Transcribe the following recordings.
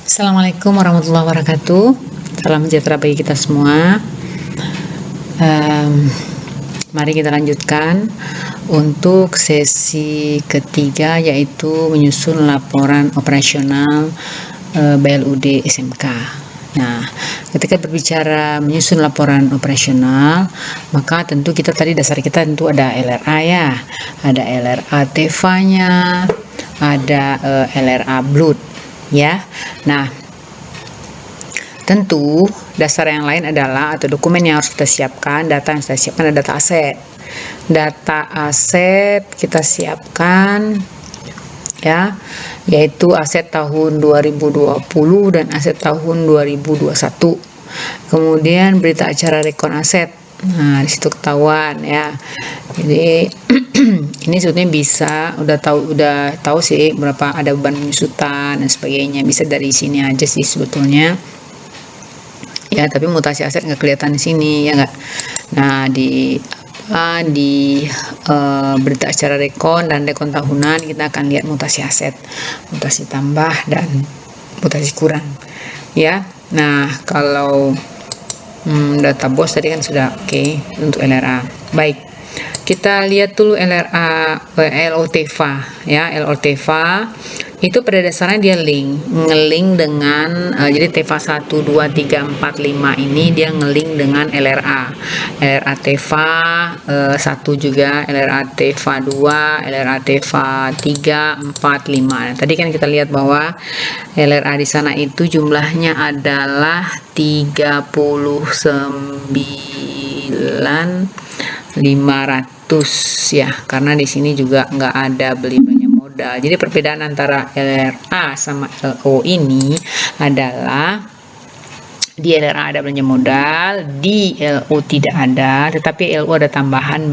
Assalamualaikum warahmatullahi wabarakatuh. Salam sejahtera bagi kita semua. Mari kita lanjutkan untuk sesi ketiga, yaitu menyusun laporan operasional BLUD SMK. Nah, ketika berbicara menyusun laporan operasional, maka tentu kita tadi dasar kita tentu ada LRA ya, ada LRA TEFA-nya, ada LRA BLUD ya. Nah, tentu dasar yang lain adalah atau dokumen yang harus kita siapkan, data yang kita siapkan adalah data aset. Data aset kita siapkan ya, yaitu aset tahun 2020 dan aset tahun 2021. Kemudian berita acara rekon aset. Nah, di situ ketahuan ya. Jadi ini sebetulnya bisa udah tahu sih berapa ada beban penyusutan dan sebagainya. Bisa dari sini aja sih sebetulnya. Ya, tapi mutasi aset nggak kelihatan di sini ya nggak. Nah, di berita acara rekon dan rekon tahunan kita akan lihat mutasi aset, mutasi tambah dan mutasi kurang ya. Nah, kalau data BOS tadi kan sudah oke untuk LRA. Baik, kita lihat dulu LRA LOTEFA ya. LOTEFA itu pada dasarnya dia ngelink dengan jadi TEFA 1, 2, 3, 4, 5 ini dia ngelink dengan LRA TEFA 1 juga, LRA TEFA 2, LRA TEFA 3, 4, 5. Nah, tadi kan kita lihat bahwa LRA di sana itu jumlahnya adalah 39.500 ya, karena di sini juga nggak ada beli banyak modal. Jadi perbedaan antara LRA sama LO ini adalah di LRA ada belanja modal, di LO tidak ada, tetapi LO ada tambahan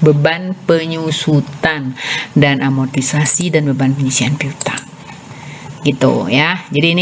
beban penyusutan dan amortisasi dan beban pengisian piutang gitu ya. Jadi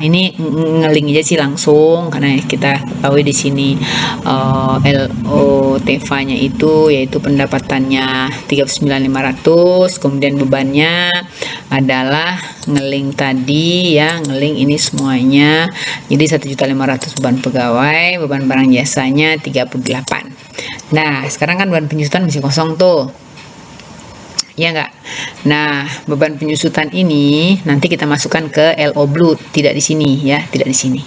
ini ngeling aja sih langsung, karena kita tahu di sini LO TEFA-nya itu yaitu pendapatannya 39.500, kemudian bebannya adalah ngeling tadi ya, ngeling ini semuanya. Jadi 1.500.000 beban pegawai, beban barang jasanya 38. Nah, sekarang kan beban penyusutan masih kosong tuh. Ya enggak. Nah, beban penyusutan ini nanti kita masukkan ke LO BLUD, tidak di sini ya, tidak di sini.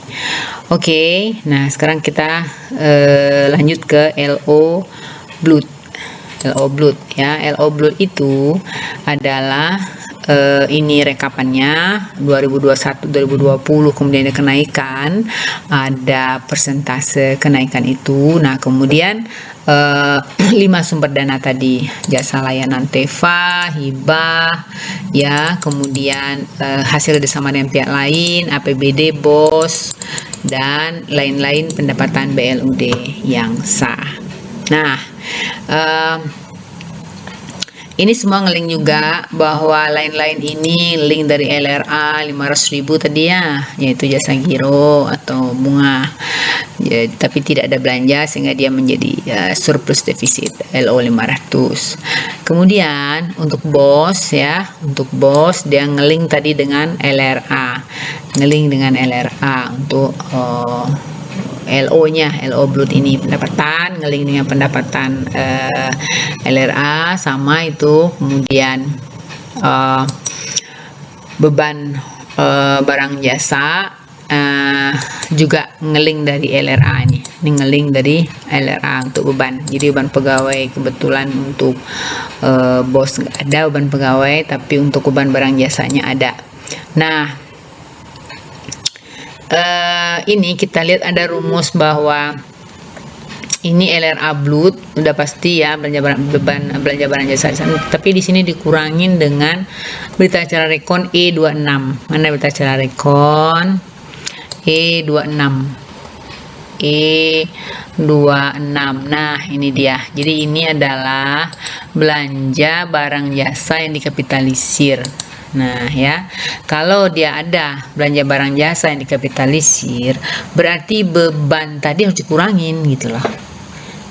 Oke, nah sekarang kita lanjut ke LO BLUD. LO BLUD ya, LO BLUD itu adalah ini rekapannya 2021 2020, kemudian ada kenaikan, ada persentase kenaikan itu. Nah, kemudian 5 sumber dana tadi, jasa layanan TEFA, hibah ya, kemudian hasil kerjasama dengan pihak lain, APBD, BOS dan lain-lain pendapatan BLUD yang sah. Nah, ini semua ngelink juga bahwa lain-lain ini link dari LRA 500.000 tadi ya, yaitu jasa giro atau bunga ya, tapi tidak ada belanja sehingga dia menjadi surplus defisit LO 500. Kemudian untuk BOS ya, untuk BOS dia ngelink tadi dengan LRA, ngelink dengan LRA untuk LO-nya, LO BLUD ini pendapatan, ngeling dengan pendapatan LRA sama itu. Kemudian beban barang jasa juga ngeling dari LRA ini ngeling dari LRA untuk beban. Jadi beban pegawai kebetulan untuk BOS nggak ada beban pegawai, tapi untuk beban barang jasanya ada. Nah, ini kita lihat ada rumus bahwa ini LRA BLUD udah pasti ya, belanja barang jasa, tapi di sini dikurangin dengan berita acara rekon E26. Mana berita acara rekon E26? E26. Nah, ini dia. Jadi ini adalah belanja barang jasa yang dikapitalisir. Nah ya, kalau dia ada belanja barang jasa yang dikapitalisir, berarti beban tadi harus dikurangin gitu loh.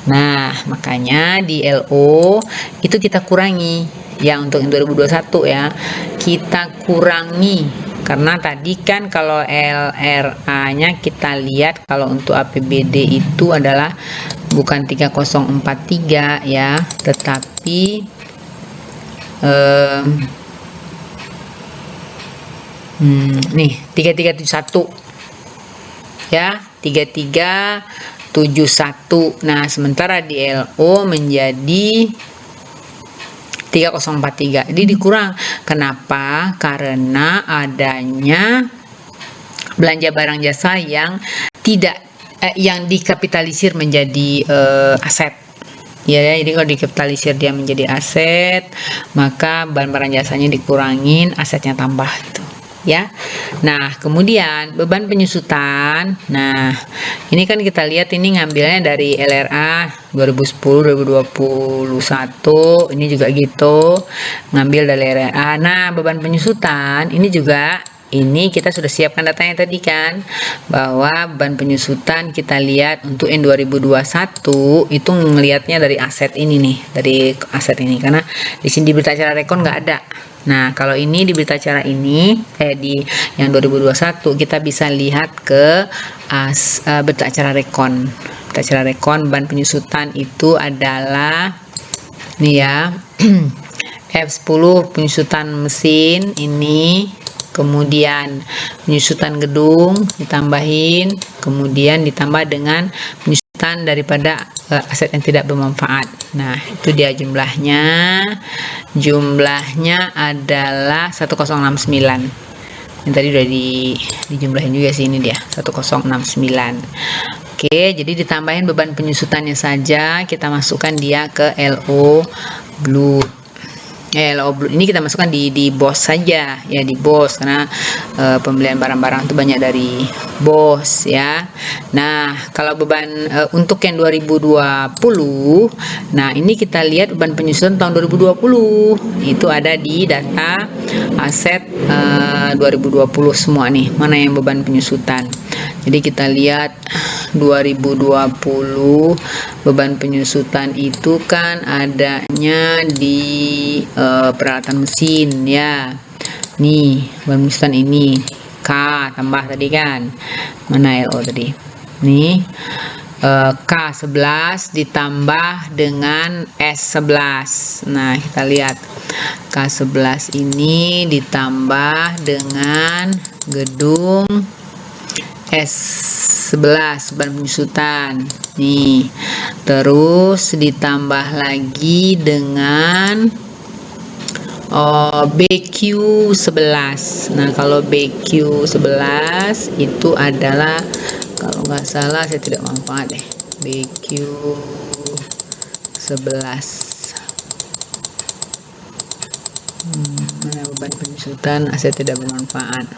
Nah, makanya di LO itu kita kurangi ya, untuk 2021 ya, kita kurangi Karena tadi kan kalau LRA-nya kita lihat kalau untuk APBD itu adalah bukan 3043 ya, tetapi nih 3371 ya, 3371. Nah, sementara di LO menjadi 3043. Jadi dikurang. Kenapa? Karena adanya belanja barang jasa yang tidak yang dikapitalisir menjadi aset. Ya, jadi kalau dikapitalisir dia menjadi aset, maka barang jasanya dikurangin, asetnya tambah gitu. Ya. Nah, kemudian beban penyusutan. Nah, ini kan kita lihat ini ngambilnya dari LRA 2010 2021. Ini juga gitu. Ngambil dari LRA. Nah, beban penyusutan ini juga ini kita sudah siapkan datanya tadi kan, bahwa beban penyusutan kita lihat untuk N 2021 itu ngelihatnya dari aset ini nih, dari aset ini, karena di sini di berita acara rekon nggak ada. Nah, kalau ini di berita acara ini di yang 2021 kita bisa lihat ke berita acara rekon. Berita acara rekon beban penyusutan itu adalah nih ya. F10 penyusutan mesin ini, kemudian penyusutan gedung ditambahin, kemudian ditambah dengan penyusutan daripada aset yang tidak bermanfaat. Nah, itu dia jumlahnya. Jumlahnya adalah 1069. Yang tadi udah dijumlahin juga sih, ini dia 1069. Oke, jadi ditambahin beban penyusutannya saja, kita masukkan dia ke LO Blue. LO Blue ini kita masukkan di BOS saja ya, di BOS, karena pembelian barang-barang itu banyak dari BOS ya. Nah, kalau beban untuk yang 2020, nah ini kita lihat beban penyusutan tahun 2020 itu ada di data aset 2020 semua nih, mana yang beban penyusutan. Jadi kita lihat 2020 beban penyusutan itu kan adanya di peralatan mesin ya. Nih, beban penyusutan ini K tambah tadi kan. Mana LO tadi? Nih K11 ditambah dengan S11. Nah, kita lihat K11 ini ditambah dengan gedung S11 beban penyusutan nih, terus ditambah lagi dengan BQ11. Nah, kalau BQ11 itu adalah, kalau nggak salah saya tidak manfaat deh, BQ11 mana beban penyusutan aset tidak bermanfaat,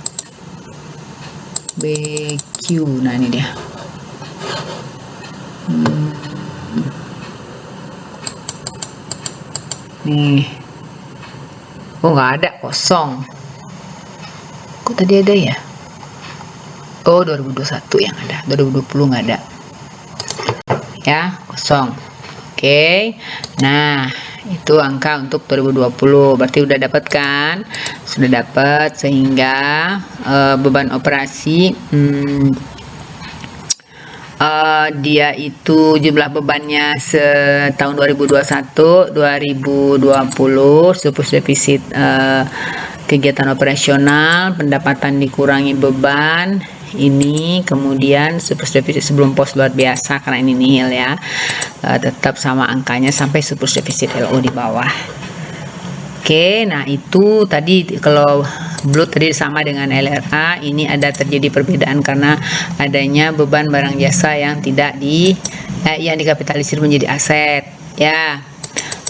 BQ. Nah, ini dia. Nih. Oh, nggak ada, kosong. Kok tadi ada ya? Oh, 2021 yang ada. 2020 nggak ada. Ya, kosong. Oke. Nah, itu angka untuk 2020. Berarti udah dapat kan? Sudah dapat, sehingga beban operasi dia itu jumlah bebannya setahun 2021 2020 surplus defisit kegiatan operasional, pendapatan dikurangi beban ini, kemudian surplus defisit sebelum pos luar biasa karena ini nihil ya, tetap sama angkanya sampai surplus defisit LO di bawah. Oke, nah itu tadi kalau Blue tadi sama dengan LRA, ini ada terjadi perbedaan karena adanya beban barang jasa yang tidak yang dikapitalisir menjadi aset ya.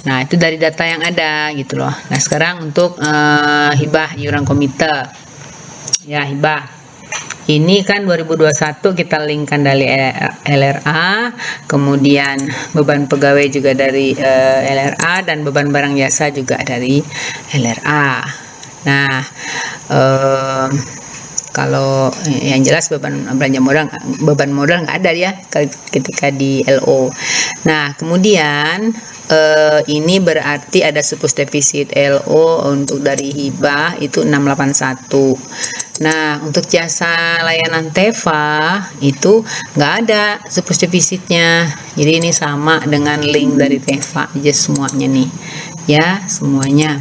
Nah, itu dari data yang ada gitu loh. Nah, sekarang untuk hibah iuran komite ya, hibah ini kan 2021 kita linkkan dari LRA, kemudian beban pegawai juga dari LRA, dan beban barang jasa juga dari LRA. Nah, kalau yang jelas beban modal nggak ada ya ketika di LO. Nah, kemudian ini berarti ada surplus defisit LO untuk dari hibah itu 681. Nah, untuk jasa layanan Teva itu nggak ada support deficitnya. Jadi ini sama dengan link dari Teva aja semuanya nih, ya semuanya.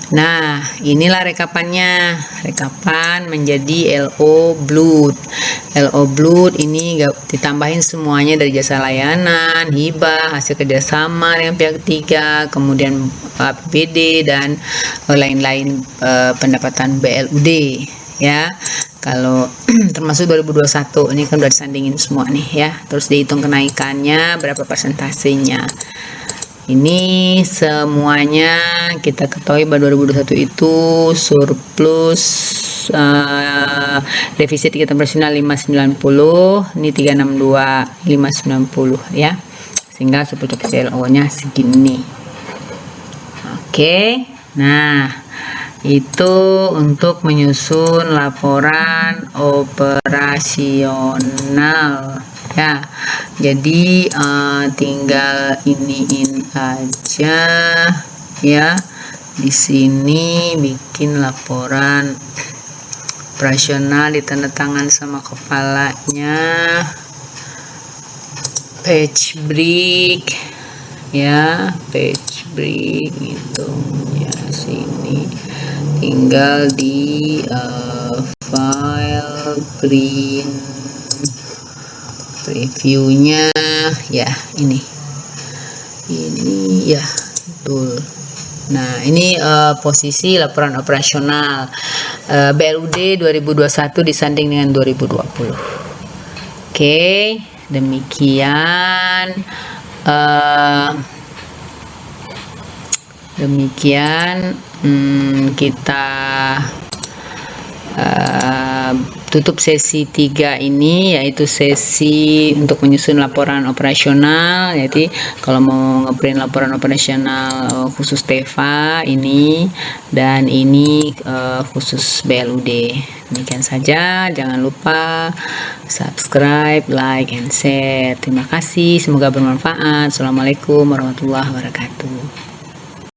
Nah, inilah rekapannya. Rekapan menjadi LO Blood. LO Blood ini ditambahin semuanya dari jasa layanan, hibah, hasil kerjasama dengan pihak ketiga, kemudian APBD dan lain-lain pendapatan BLUD ya. Kalau termasuk 2021 ini kan udah disandingin semua nih ya. Terus dihitung kenaikannya berapa persentasenya. Ini semuanya kita ketahui bahwa 2021 itu surplus defisit kita operasional 590, ini 362 590 ya, sehingga surplus CLO-nya segini. Oke, nah itu untuk menyusun laporan operasional ya. Jadi tinggal iniin aja ya, di sini bikin laporan operasional ditandatangan sama kepalanya, page break ya, page break gitu ya. Sini tinggal di file print previewnya ya, ini ya betul. Nah, ini posisi laporan operasional BLUD 2021 disanding dengan 2020. Oke, demikian kita tutup sesi 3 ini, yaitu sesi untuk menyusun laporan operasional. Jadi kalau mau ngeprint laporan operasional khusus Teva ini, dan ini khusus BLUD. Demikian saja, jangan lupa subscribe, like, and share. Terima kasih, semoga bermanfaat. Assalamualaikum warahmatullahi wabarakatuh.